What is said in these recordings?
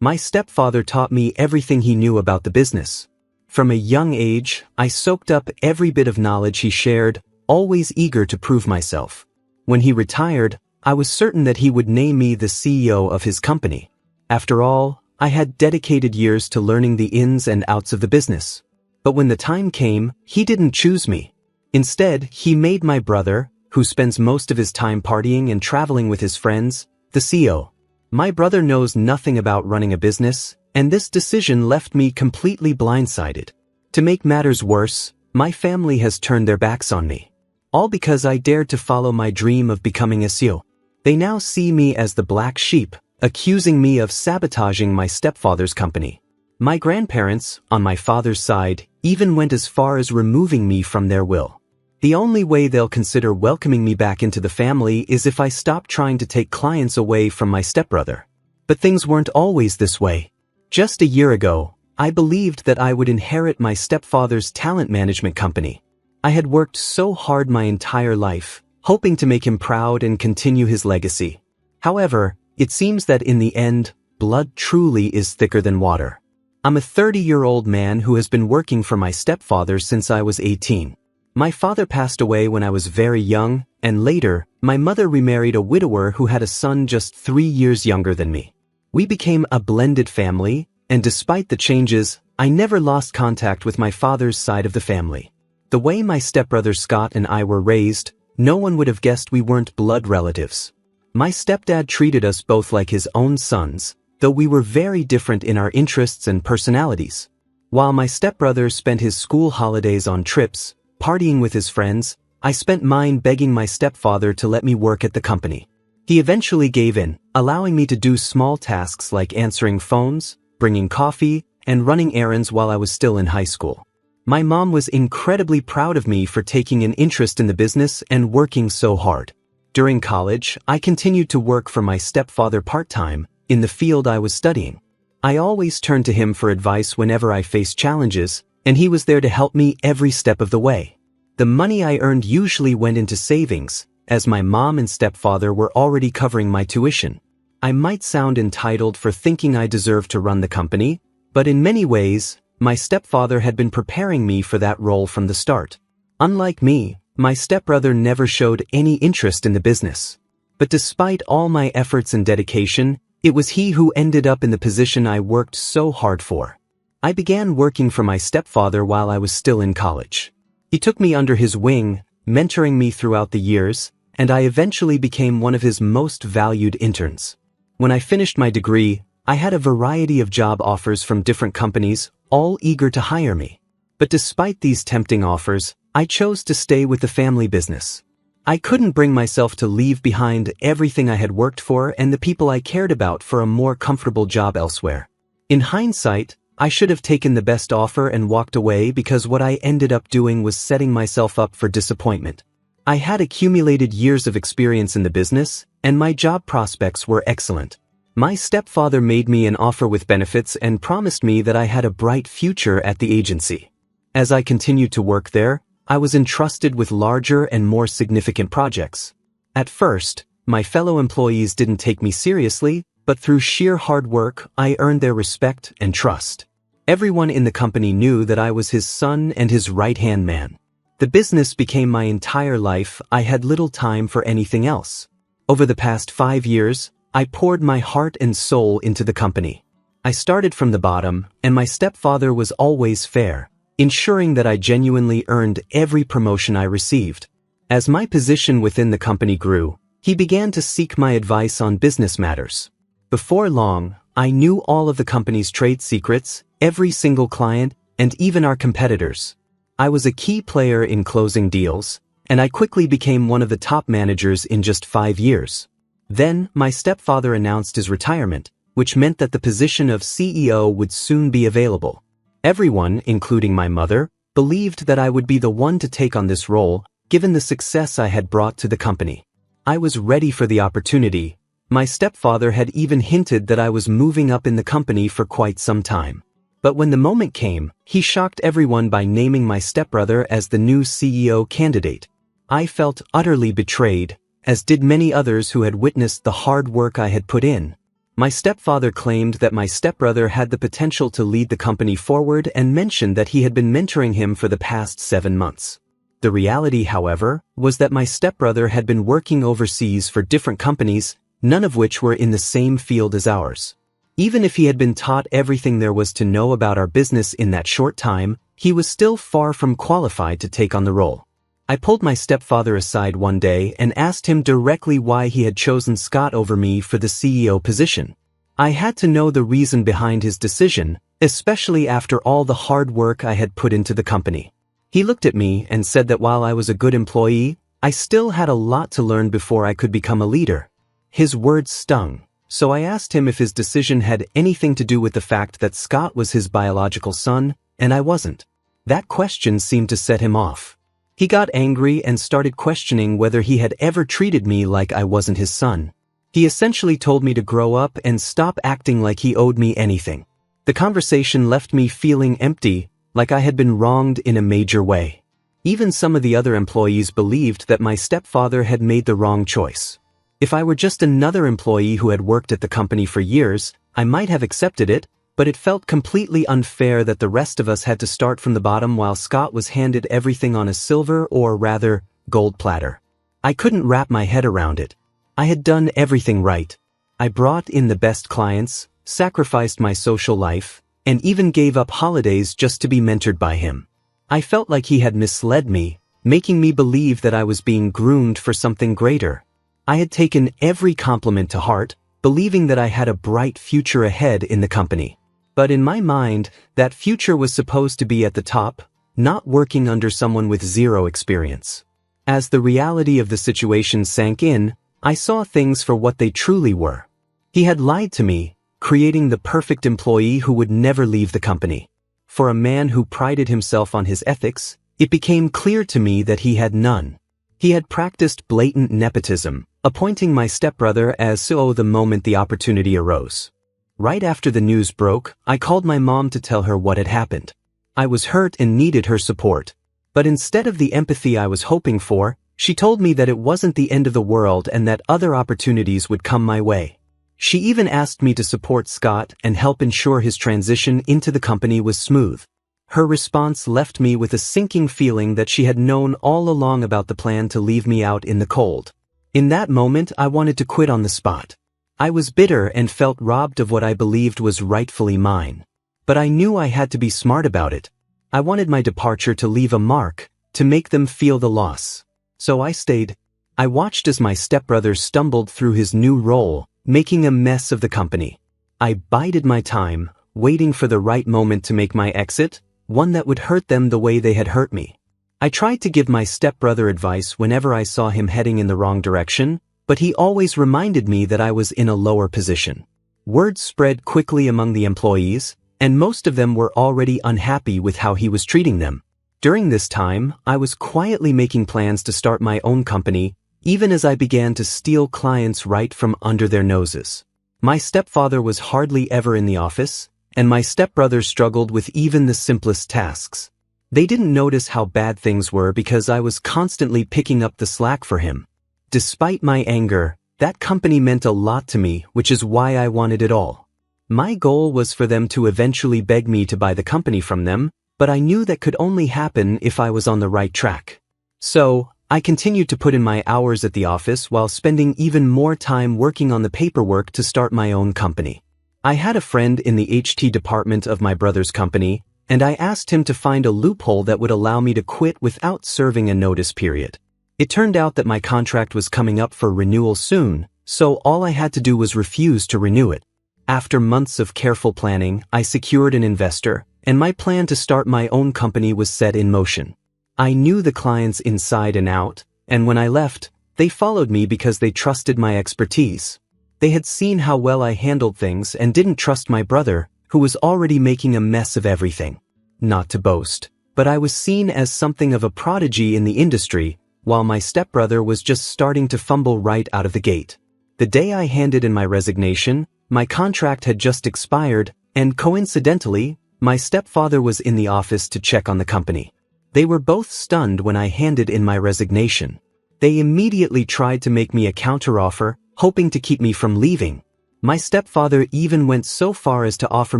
My stepfather taught me everything he knew about the business. From a young age, I soaked up every bit of knowledge he shared, always eager to prove myself. When he retired, I was certain that he would name me the CEO of his company. After all, I had dedicated years to learning the ins and outs of the business. But when the time came, he didn't choose me. Instead, he made my brother, who spends most of his time partying and traveling with his friends, the CEO. My brother knows nothing about running a business, and this decision left me completely blindsided. To make matters worse, my family has turned their backs on me. All because I dared to follow my dream of becoming a CEO. They now see me as the black sheep, accusing me of sabotaging my stepfather's company. My grandparents, on my father's side, even went as far as removing me from their will. The only way they'll consider welcoming me back into the family is if I stop trying to take clients away from my stepbrother. But things weren't always this way. Just a year ago, I believed that I would inherit my stepfather's talent management company. I had worked so hard my entire life, hoping to make him proud and continue his legacy. However, it seems that in the end, blood truly is thicker than water. I'm a 30-year-old man who has been working for my stepfather since I was 18. My father passed away when I was very young, and later, my mother remarried a widower who had a son just 3 years younger than me. We became a blended family, and despite the changes, I never lost contact with my father's side of the family. The way my stepbrother Scott and I were raised, no one would have guessed we weren't blood relatives. My stepdad treated us both like his own sons, though we were very different in our interests and personalities. While my stepbrother spent his school holidays on trips, partying with his friends, I spent mine begging my stepfather to let me work at the company. He eventually gave in, allowing me to do small tasks like answering phones, bringing coffee, and running errands while I was still in high school. My mom was incredibly proud of me for taking an interest in the business and working so hard. During college, I continued to work for my stepfather part-time, in the field I was studying. I always turned to him for advice whenever I faced challenges, and he was there to help me every step of the way. The money I earned usually went into savings, as my mom and stepfather were already covering my tuition. I might sound entitled for thinking I deserved to run the company, but in many ways, my stepfather had been preparing me for that role from the start. Unlike me, my stepbrother never showed any interest in the business. But despite all my efforts and dedication, it was he who ended up in the position I worked so hard for. I began working for my stepfather while I was still in college. He took me under his wing, mentoring me throughout the years, and I eventually became one of his most valued interns. When I finished my degree, I had a variety of job offers from different companies, all eager to hire me. But despite these tempting offers, I chose to stay with the family business. I couldn't bring myself to leave behind everything I had worked for and the people I cared about for a more comfortable job elsewhere. In hindsight, I should have taken the best offer and walked away because what I ended up doing was setting myself up for disappointment. I had accumulated years of experience in the business, and my job prospects were excellent. My stepfather made me an offer with benefits and promised me that I had a bright future at the agency. As I continued to work there, I was entrusted with larger and more significant projects. At first, my fellow employees didn't take me seriously, but through sheer hard work, I earned their respect and trust. Everyone in the company knew that I was his son and his right-hand man. The business became my entire life. I had little time for anything else. Over the past 5 years, I poured my heart and soul into the company. I started from the bottom, and my stepfather was always fair, ensuring that I genuinely earned every promotion I received. As my position within the company grew, he began to seek my advice on business matters. Before long, I knew all of the company's trade secrets, every single client, and even our competitors. I was a key player in closing deals, and I quickly became one of the top managers in just 5 years. Then, my stepfather announced his retirement, which meant that the position of CEO would soon be available. Everyone, including my mother, believed that I would be the one to take on this role, given the success I had brought to the company. I was ready for the opportunity. My stepfather had even hinted that I was moving up in the company for quite some time. But when the moment came, he shocked everyone by naming my stepbrother as the new CEO candidate. I felt utterly betrayed, as did many others who had witnessed the hard work I had put in. My stepfather claimed that my stepbrother had the potential to lead the company forward and mentioned that he had been mentoring him for the past 7 months. The reality, however, was that my stepbrother had been working overseas for different companies, none of which were in the same field as ours. Even if he had been taught everything there was to know about our business in that short time, he was still far from qualified to take on the role. I pulled my stepfather aside one day and asked him directly why he had chosen Scott over me for the CEO position. I had to know the reason behind his decision, especially after all the hard work I had put into the company. He looked at me and said that while I was a good employee, I still had a lot to learn before I could become a leader. His words stung, so I asked him if his decision had anything to do with the fact that Scott was his biological son, and I wasn't. That question seemed to set him off. He got angry and started questioning whether he had ever treated me like I wasn't his son. He essentially told me to grow up and stop acting like he owed me anything. The conversation left me feeling empty, like I had been wronged in a major way. Even some of the other employees believed that my stepfather had made the wrong choice. If I were just another employee who had worked at the company for years, I might have accepted it, but it felt completely unfair that the rest of us had to start from the bottom while Scott was handed everything on a silver or rather, gold platter. I couldn't wrap my head around it. I had done everything right. I brought in the best clients, sacrificed my social life, and even gave up holidays just to be mentored by him. I felt like he had misled me, making me believe that I was being groomed for something greater. I had taken every compliment to heart, believing that I had a bright future ahead in the company. But in my mind, that future was supposed to be at the top, not working under someone with zero experience. As the reality of the situation sank in, I saw things for what they truly were. He had lied to me, creating the perfect employee who would never leave the company. For a man who prided himself on his ethics, it became clear to me that he had none. He had practiced blatant nepotism, appointing my stepbrother as CEO the moment the opportunity arose. Right after the news broke, I called my mom to tell her what had happened. I was hurt and needed her support. But instead of the empathy I was hoping for, she told me that it wasn't the end of the world and that other opportunities would come my way. She even asked me to support Scott and help ensure his transition into the company was smooth. Her response left me with a sinking feeling that she had known all along about the plan to leave me out in the cold. In that moment, I wanted to quit on the spot. I was bitter and felt robbed of what I believed was rightfully mine. But I knew I had to be smart about it. I wanted my departure to leave a mark, to make them feel the loss. So I stayed. I watched as my stepbrother stumbled through his new role, making a mess of the company. I bided my time, waiting for the right moment to make my exit, one that would hurt them the way they had hurt me. I tried to give my stepbrother advice whenever I saw him heading in the wrong direction, but he always reminded me that I was in a lower position. Word spread quickly among the employees, and most of them were already unhappy with how he was treating them. During this time, I was quietly making plans to start my own company, even as I began to steal clients right from under their noses. My stepfather was hardly ever in the office, and my stepbrother struggled with even the simplest tasks. They didn't notice how bad things were because I was constantly picking up the slack for him. Despite my anger, that company meant a lot to me, which is why I wanted it all. My goal was for them to eventually beg me to buy the company from them, but I knew that could only happen if I was on the right track. So, I continued to put in my hours at the office while spending even more time working on the paperwork to start my own company. I had a friend in the HT department of my brother's company, and I asked him to find a loophole that would allow me to quit without serving a notice period. It turned out that my contract was coming up for renewal soon, so all I had to do was refuse to renew it. After months of careful planning, I secured an investor, and my plan to start my own company was set in motion. I knew the clients inside and out, and when I left, they followed me because they trusted my expertise. They had seen how well I handled things and didn't trust my brother, who was already making a mess of everything. Not to boast, but I was seen as something of a prodigy in the industry, while my stepbrother was just starting to fumble right out of the gate. The day I handed in my resignation, my contract had just expired, and coincidentally, my stepfather was in the office to check on the company. They were both stunned when I handed in my resignation. They immediately tried to make me a counteroffer, hoping to keep me from leaving. My stepfather even went so far as to offer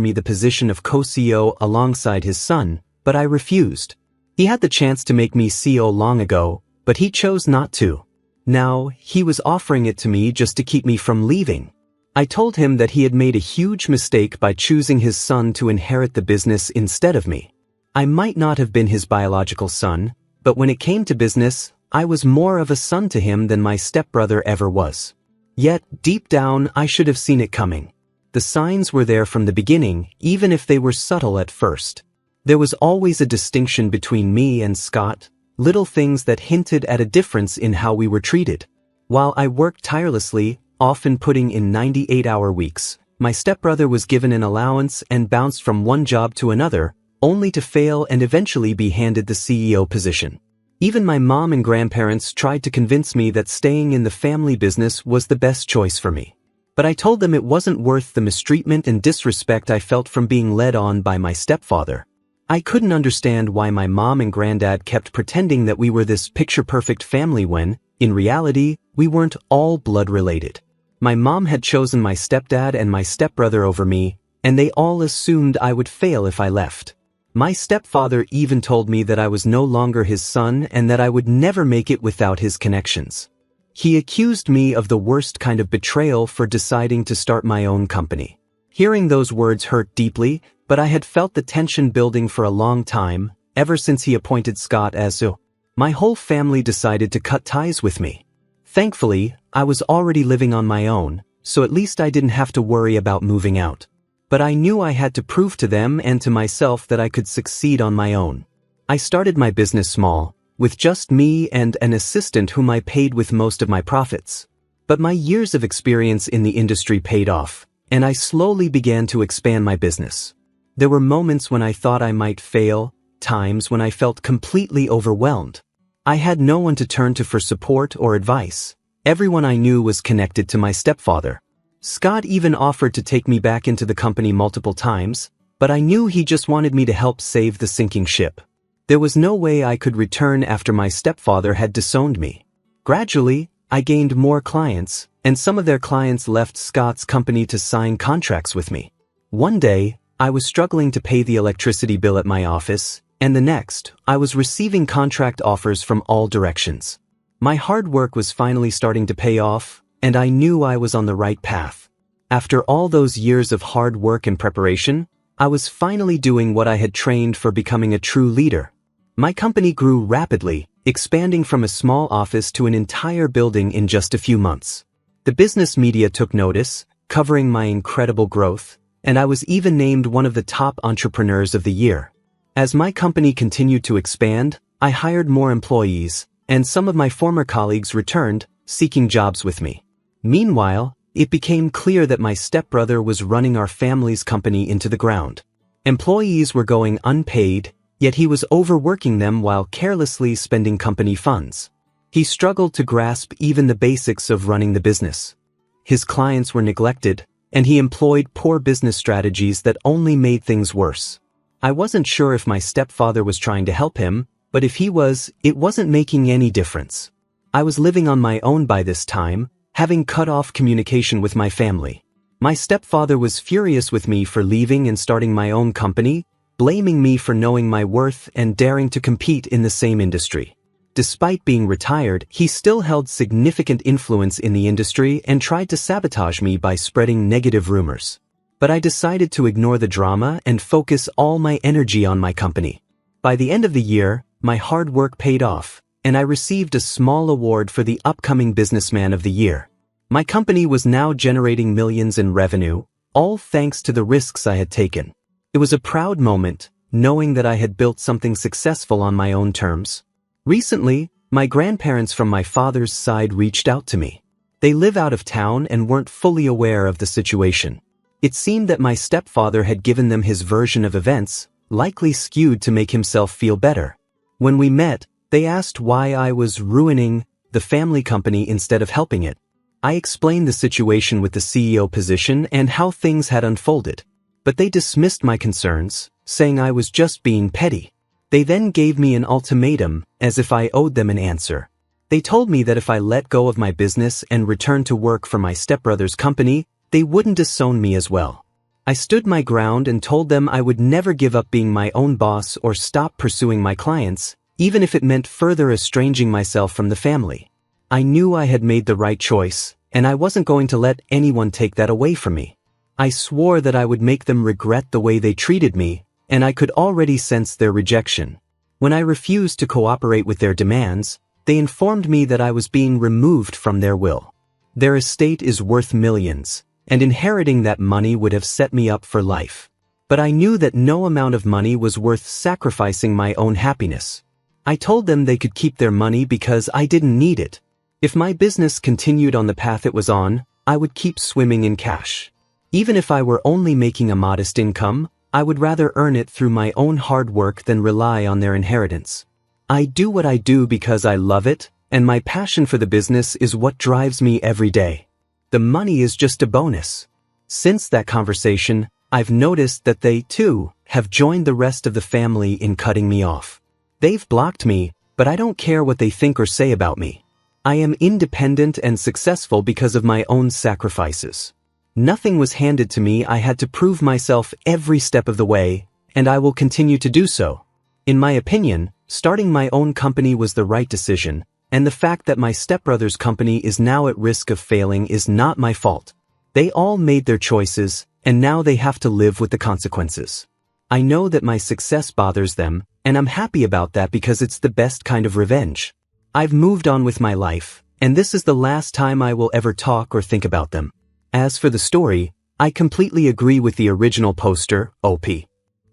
me the position of co-CEO alongside his son, but I refused. He had the chance to make me CEO long ago, but he chose not to. Now, he was offering it to me just to keep me from leaving. I told him that he had made a huge mistake by choosing his son to inherit the business instead of me. I might not have been his biological son, but when it came to business, I was more of a son to him than my stepbrother ever was. Yet, deep down, I should have seen it coming. The signs were there from the beginning, even if they were subtle at first. There was always a distinction between me and Scott, little things that hinted at a difference in how we were treated. While I worked tirelessly, often putting in 98-hour weeks, my stepbrother was given an allowance and bounced from one job to another, only to fail and eventually be handed the CEO position. Even my mom and grandparents tried to convince me that staying in the family business was the best choice for me. But I told them it wasn't worth the mistreatment and disrespect I felt from being led on by my stepfather. I couldn't understand why my mom and granddad kept pretending that we were this picture-perfect family when, in reality, we weren't all blood-related. My mom had chosen my stepdad and my stepbrother over me, and they all assumed I would fail if I left. My stepfather even told me that I was no longer his son and that I would never make it without his connections. He accused me of the worst kind of betrayal for deciding to start my own company. Hearing those words hurt deeply, but I had felt the tension building for a long time, ever since he appointed Scott as CEO. My whole family decided to cut ties with me. Thankfully, I was already living on my own, so at least I didn't have to worry about moving out. But I knew I had to prove to them and to myself that I could succeed on my own. I started my business small, with just me and an assistant whom I paid with most of my profits. But my years of experience in the industry paid off, and I slowly began to expand my business. There were moments when I thought I might fail, times when I felt completely overwhelmed. I had no one to turn to for support or advice. Everyone I knew was connected to my stepfather. Scott even offered to take me back into the company multiple times, but I knew he just wanted me to help save the sinking ship. There was no way I could return after my stepfather had disowned me. Gradually, I gained more clients, and some of their clients left Scott's company to sign contracts with me. One day, I was struggling to pay the electricity bill at my office, and the next, I was receiving contract offers from all directions. My hard work was finally starting to pay off, and I knew I was on the right path. After all those years of hard work and preparation, I was finally doing what I had trained for, becoming a true leader. My company grew rapidly, expanding from a small office to an entire building in just a few months. The business media took notice, covering my incredible growth, and I was even named one of the top entrepreneurs of the year. As my company continued to expand, I hired more employees, and some of my former colleagues returned, seeking jobs with me. Meanwhile, it became clear that my stepbrother was running our family's company into the ground. Employees were going unpaid, yet he was overworking them while carelessly spending company funds. He struggled to grasp even the basics of running the business. His clients were neglected, and he employed poor business strategies that only made things worse. I wasn't sure if my stepfather was trying to help him, but if he was, it wasn't making any difference. I was living on my own by this time, having cut off communication with my family. My stepfather was furious with me for leaving and starting my own company, blaming me for knowing my worth and daring to compete in the same industry. Despite being retired, he still held significant influence in the industry and tried to sabotage me by spreading negative rumors. But I decided to ignore the drama and focus all my energy on my company. By the end of the year, my hard work paid off, and I received a small award for the upcoming Businessman of the Year. My company was now generating millions in revenue, all thanks to the risks I had taken. It was a proud moment, knowing that I had built something successful on my own terms. Recently, my grandparents from my father's side reached out to me. They live out of town and weren't fully aware of the situation. It seemed that my stepfather had given them his version of events, likely skewed to make himself feel better. When we met, they asked why I was ruining the family company instead of helping it. I explained the situation with the CEO position and how things had unfolded. But they dismissed my concerns, saying I was just being petty. They then gave me an ultimatum, as if I owed them an answer. They told me that if I let go of my business and returned to work for my stepbrother's company, they wouldn't disown me as well. I stood my ground and told them I would never give up being my own boss or stop pursuing my clients, even if it meant further estranging myself from the family. I knew I had made the right choice, and I wasn't going to let anyone take that away from me. I swore that I would make them regret the way they treated me, and I could already sense their rejection. When I refused to cooperate with their demands, they informed me that I was being removed from their will. Their estate is worth millions, and inheriting that money would have set me up for life. But I knew that no amount of money was worth sacrificing my own happiness. I told them they could keep their money because I didn't need it. If my business continued on the path it was on, I would keep swimming in cash. Even if I were only making a modest income, I would rather earn it through my own hard work than rely on their inheritance. I do what I do because I love it, and my passion for the business is what drives me every day. The money is just a bonus. Since that conversation, I've noticed that they, too, have joined the rest of the family in cutting me off. They've blocked me, but I don't care what they think or say about me. I am independent and successful because of my own sacrifices. Nothing was handed to me. I had to prove myself every step of the way, and I will continue to do so. In my opinion, starting my own company was the right decision, and the fact that my stepbrother's company is now at risk of failing is not my fault. They all made their choices, and now they have to live with the consequences. I know that my success bothers them, and I'm happy about that because it's the best kind of revenge. I've moved on with my life, and this is the last time I will ever talk or think about them. As for the story, I completely agree with the original poster, OP.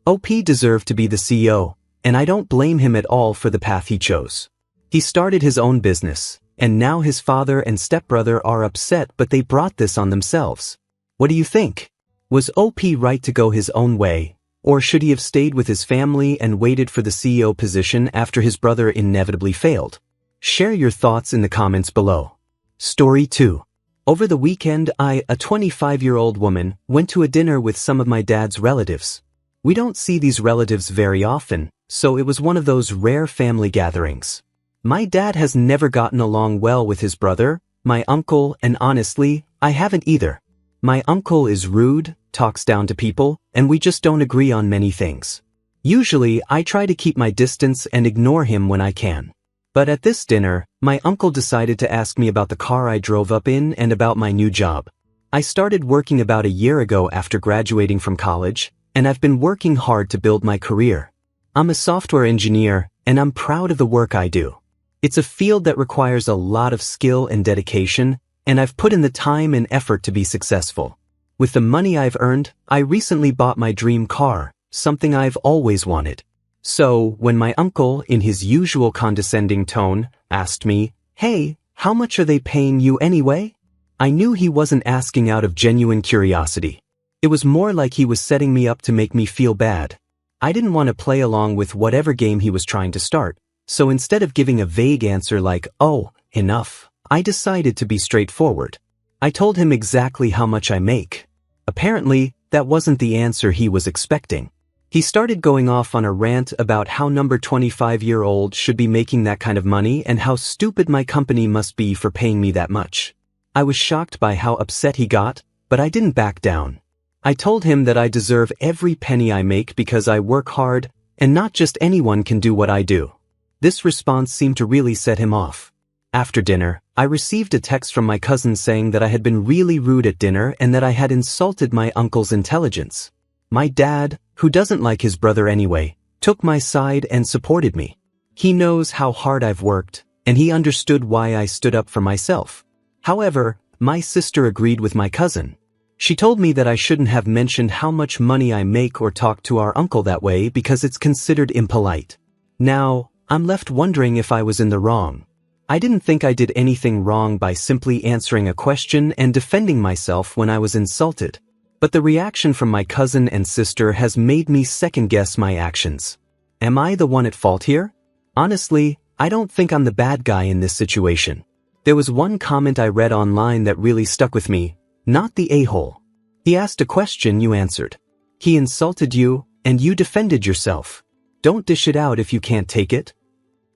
OP deserved to be the CEO, and I don't blame him at all for the path he chose. He started his own business, and now his father and stepbrother are upset, but they brought this on themselves. What do you think? Was OP right to go his own way, or should he have stayed with his family and waited for the CEO position after his brother inevitably failed? Share your thoughts in the comments below. Story 2. Over the weekend, I, a 25-year-old woman, went to a dinner with some of my dad's relatives. We don't see these relatives very often, so it was one of those rare family gatherings. My dad has never gotten along well with his brother, my uncle, and honestly, I haven't either. My uncle is rude, talks down to people, and we just don't agree on many things. Usually, I try to keep my distance and ignore him when I can. But at this dinner, my uncle decided to ask me about the car I drove up in and about my new job. I started working about a year ago after graduating from college, and I've been working hard to build my career. I'm a software engineer, and I'm proud of the work I do. It's a field that requires a lot of skill and dedication, and I've put in the time and effort to be successful. With the money I've earned, I recently bought my dream car, something I've always wanted. So, when my uncle, in his usual condescending tone, asked me, "Hey, how much are they paying you anyway?" I knew he wasn't asking out of genuine curiosity. It was more like he was setting me up to make me feel bad. I didn't want to play along with whatever game he was trying to start. So instead of giving a vague answer like, "Oh, enough," I decided to be straightforward. I told him exactly how much I make. Apparently, that wasn't the answer he was expecting. He started going off on a rant about how number 25-year-old should be making that kind of money and how stupid my company must be for paying me that much. I was shocked by how upset he got, but I didn't back down. I told him that I deserve every penny I make because I work hard, and not just anyone can do what I do. This response seemed to really set him off. After dinner, I received a text from my cousin saying that I had been really rude at dinner and that I had insulted my uncle's intelligence. My dad, who doesn't like his brother anyway, took my side and supported me. He knows how hard I've worked, and he understood why I stood up for myself. However, my sister agreed with my cousin. She told me that I shouldn't have mentioned how much money I make or talk to our uncle that way because it's considered impolite. Now, I'm left wondering if I was in the wrong. I didn't think I did anything wrong by simply answering a question and defending myself when I was insulted. But the reaction from my cousin and sister has made me second-guess my actions. Am I the one at fault here? Honestly, I don't think I'm the bad guy in this situation. There was one comment I read online that really stuck with me, not the a-hole. He asked a question, you answered. He insulted you, and you defended yourself. Don't dish it out if you can't take it.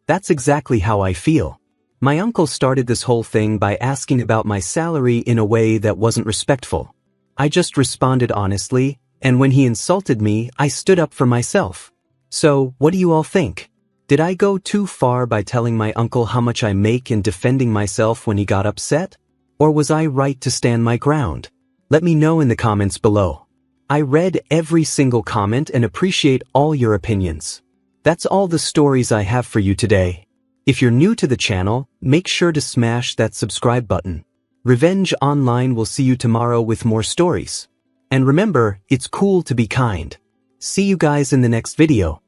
That's exactly how I feel. My uncle started this whole thing by asking about my salary in a way that wasn't respectful. I just responded honestly, and when he insulted me, I stood up for myself. So, what do you all think? Did I go too far by telling my uncle how much I make and defending myself when he got upset? Or was I right to stand my ground? Let me know in the comments below. I read every single comment and appreciate all your opinions. That's all the stories I have for you today. If you're new to the channel, make sure to smash that subscribe button. Revenge Online will see you tomorrow with more stories. And remember, it's cool to be kind. See you guys in the next video.